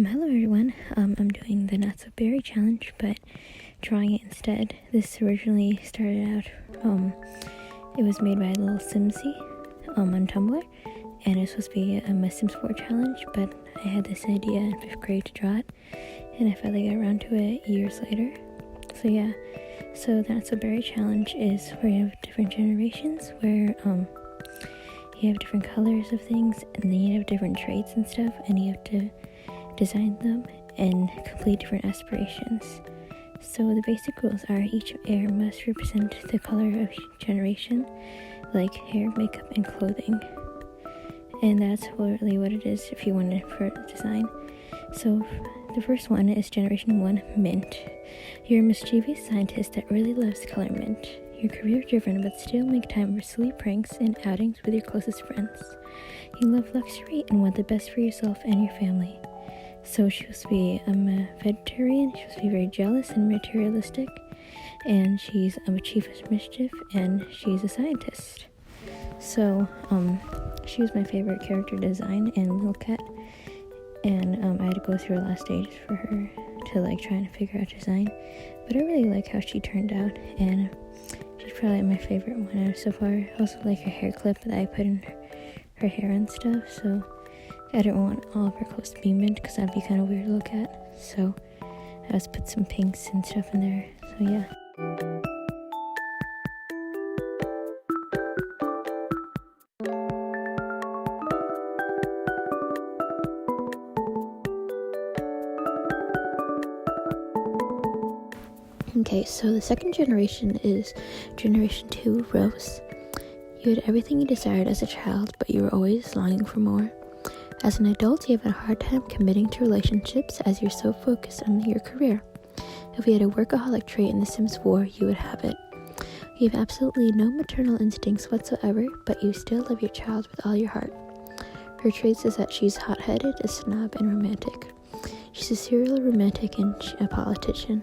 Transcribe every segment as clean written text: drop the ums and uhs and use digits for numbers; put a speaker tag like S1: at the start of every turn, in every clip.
S1: Hello everyone. I'm doing the Not So Berry challenge, but drawing it instead. This originally started out, it was made by Little Simsy on Tumblr, and it's supposed to be a Sims 4 challenge, but I had this idea in 5th grade to draw it, and I finally got around to it years later. So yeah, so the Not So Berry challenge is where you have different generations, where you have different colors of things, and then you have different traits and stuff, and you have to design them and complete different aspirations. So the basic rules are each air must represent the color of each generation, like hair, makeup, and clothing. And that's really what it is if you want it for design. So the first one is Generation 1, Mint. You're a mischievous scientist that really loves color mint. You're career-driven but still make time for silly pranks and outings with your closest friends. You love luxury and want the best for yourself and your family. So she was to be a vegetarian, she was to be very jealous and materialistic, and she's a chief of mischief, and she's a scientist. So she was my favorite character design in Little Cat, and I had to go through a lot of stages for her to trying to figure out design, but I really like how she turned out, and she's probably my favorite one so far. I also like her hair clip that I put in her hair and stuff, so I didn't want all of her clothes to be mint because that'd be kind of weird to look at. So I just put some pinks and stuff in there. So yeah. Okay, so the second generation is Generation 2, Rose. You had everything you desired as a child, but you were always longing for more. As an adult, you have a hard time committing to relationships as you're so focused on your career. If you had a workaholic trait in The Sims 4, you would have it. You have absolutely no maternal instincts whatsoever, but you still love your child with all your heart. Her traits is that she's hot-headed, a snob, and romantic. She's a serial romantic and a politician.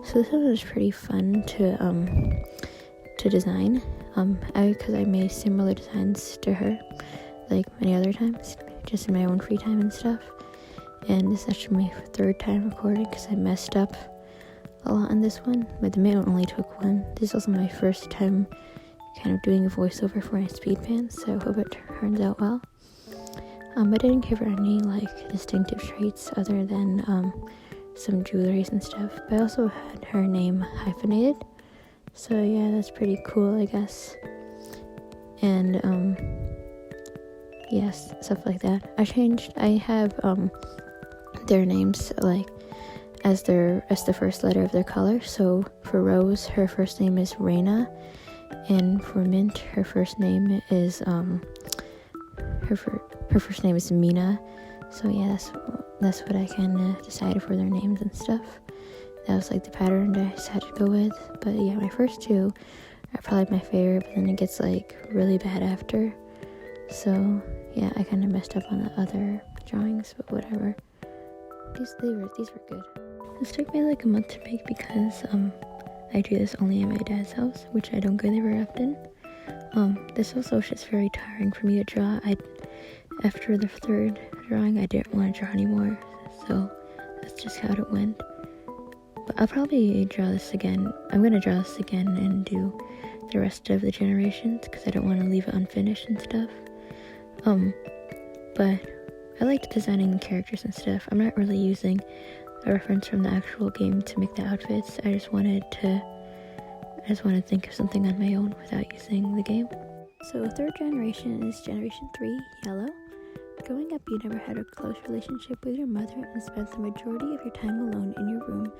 S1: So this one was pretty fun to design, because I made similar designs to her, like many other times, just in my own free time and stuff. And this is actually my third time recording because I messed up a lot on this one, but the main one only took one. This is also my first time kind of doing a voiceover for my speed pan, so I hope it turns out well. I didn't give her any distinctive traits other than some jewelries and stuff, but I also had her name hyphenated, so yeah, that's pretty cool, I guess. And yes, stuff like that. I have their names as the first letter of their color. So for Rose, her first name is Reina, and for Mint, her first name is her first name is Mina. So yeah, that's what I kind of decided for their names and stuff. That was the pattern that I decided to go with. But yeah, my first two are probably my favorite, but then it gets really bad after. So yeah, I kind of messed up on the other drawings, but whatever. These were good. This took me a month to make because I do this only at my dad's house, which I don't go there very often. This also was just very tiring for me to draw. After the third drawing, I didn't want to draw anymore, so that's just how it went. But I'll probably draw this again. I'm gonna draw this again and do the rest of the generations because I don't want to leave it unfinished and stuff. But I liked designing the characters and stuff. I'm not really using a reference from the actual game to make the outfits. I just wanted to think of something on my own without using the game. So third generation is Generation 3, Yellow. Growing up, you never had a close relationship with your mother and spent the majority of your time alone in your room,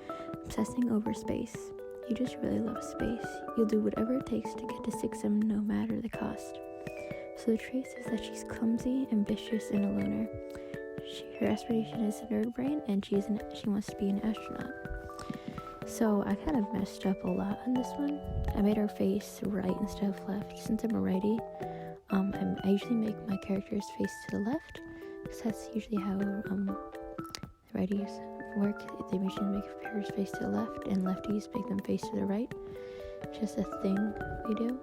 S1: obsessing over space. You just really love space. You'll do whatever it takes to get to 6M no matter the cost. So the traits is that she's clumsy, ambitious, and a loner. Her aspiration is a nerd brain, and she wants to be an astronaut. So I kind of messed up a lot on this one. I made her face right instead of left. Since I'm a righty, I usually make my character's face to the left, because that's usually how the righties work. They usually make a character's face to the left, and lefties make them face to the right. It's just a thing we do.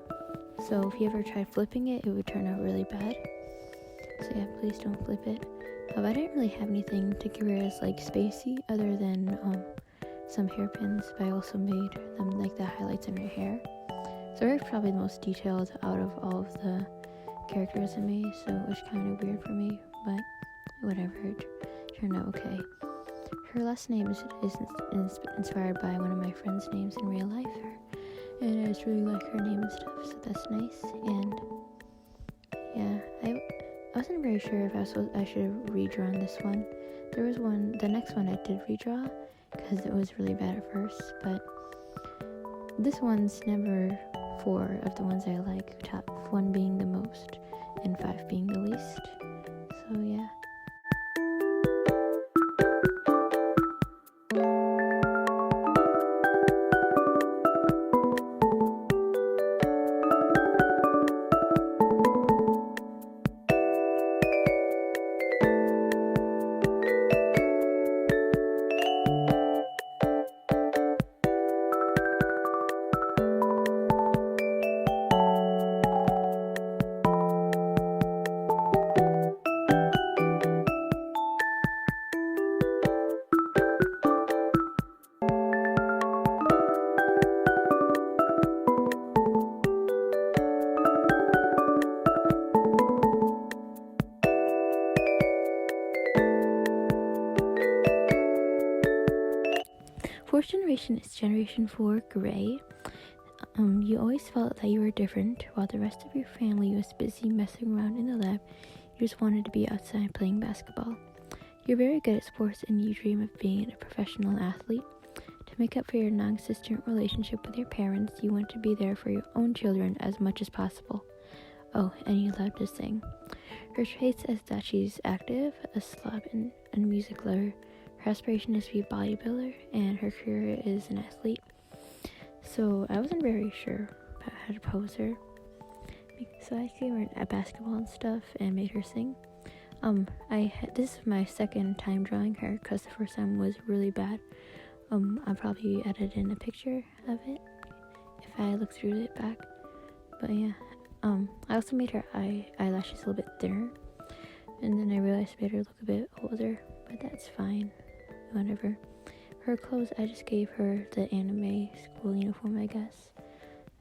S1: So if you ever try flipping it, it would turn out really bad. So yeah, please don't flip it. But I didn't really have anything to give her as like spacey other than some hairpins, but I also made them like the highlights in her hair. So her probably the most detailed out of all of the characters I made, so it was kind of weird for me, but whatever, it turned out okay. Her last name is inspired by one of my friend's names in real life, and I just really like her name and stuff, so that's nice. And yeah, I wasn't very sure if I should have redrawn this one. The next one I did redraw because it was really bad at first, but this one's number 4 of the ones I like, top 1 being the most and 5 being the least. So yeah. Fourth generation is generation 4 gray. You always felt that you were different. While the rest of your family was busy messing around in the lab, you just wanted to be outside playing basketball. You're very good at sports and you dream of being a professional athlete. To make up for your non-existent relationship with your parents, you want to be there for your own children as much as possible. Oh, and you love to sing. Her traits is that she's active, a slob, and a music lover. Her aspiration is to be a bodybuilder, and her career is an athlete. So I wasn't very sure about how to pose her. So I gave her a basketball and stuff and made her sing. This is my second time drawing her because the first time was really bad. I'll probably edit in a picture of it if I look through it back. But yeah, I also made her eyelashes a little bit thinner, and then I realized I made her look a bit older, but that's fine. Whatever. Her clothes, I just gave her the anime school uniform, I guess,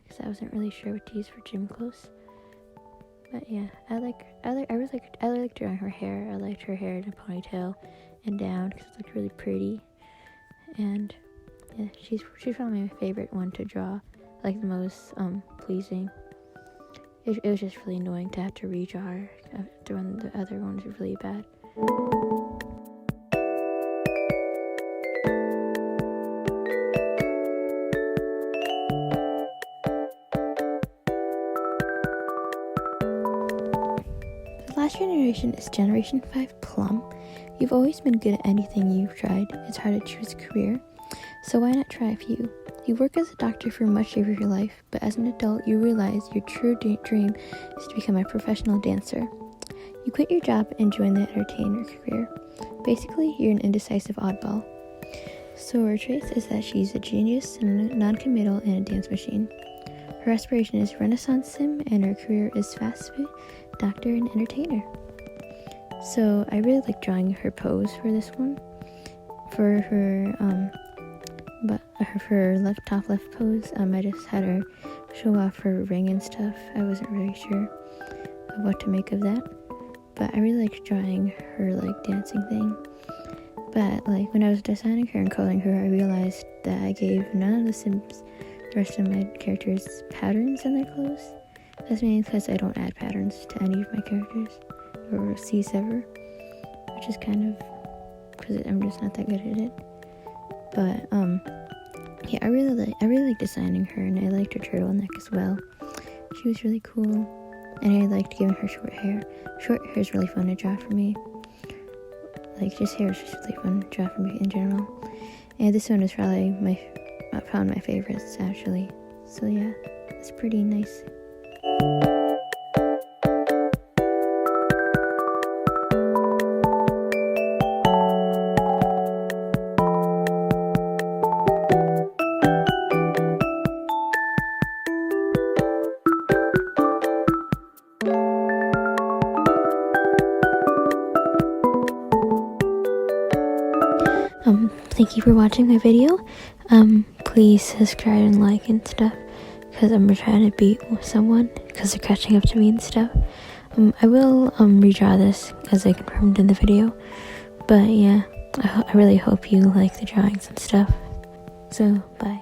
S1: because I wasn't really sure what to use for gym clothes. But yeah, I really like drawing her hair. I liked her hair in a ponytail and down because it looked really pretty. And yeah, she's probably my favorite one to draw, like the most pleasing. It was just really annoying to have to redraw her after when the other one was really bad. Last generation is generation 5 plum. You've always been good at anything you've tried. It's hard to choose a career, so why not try a few? You work as a doctor for much of your life, but as an adult you realize your true dream is to become a professional dancer. You quit your job and join the entertainer career. Basically, you're an indecisive oddball. So her traits is that she's a genius, non-committal, and a dance machine. Her aspiration is Renaissance sim, and her career is fast food, doctor, and entertainer. So I really like drawing her pose for this one. For her top left pose, I just had her show off her ring and stuff. I wasn't really sure of what to make of that, but I really liked drawing her like dancing thing. But like when I was designing her and coloring her, I realized that I gave none of the rest of my characters patterns in their clothes. That's mainly because I don't add patterns to any of my characters or C's ever, which is kind of because I'm just not that good at it. But yeah, I really like designing her, and I liked her turtleneck as well. She was really cool, and I liked giving her short hair. Short hair is really fun to draw for me. Like just hair is just really fun to draw for me in general. And this one is probably my favorites actually. So yeah, it's pretty nice. Thank you for watching my video. Please subscribe and like and stuff, because I'm trying to beat someone because they're catching up to me and stuff. I will redraw this as I confirmed in the video, but yeah, I really hope you like the drawings and stuff. So bye.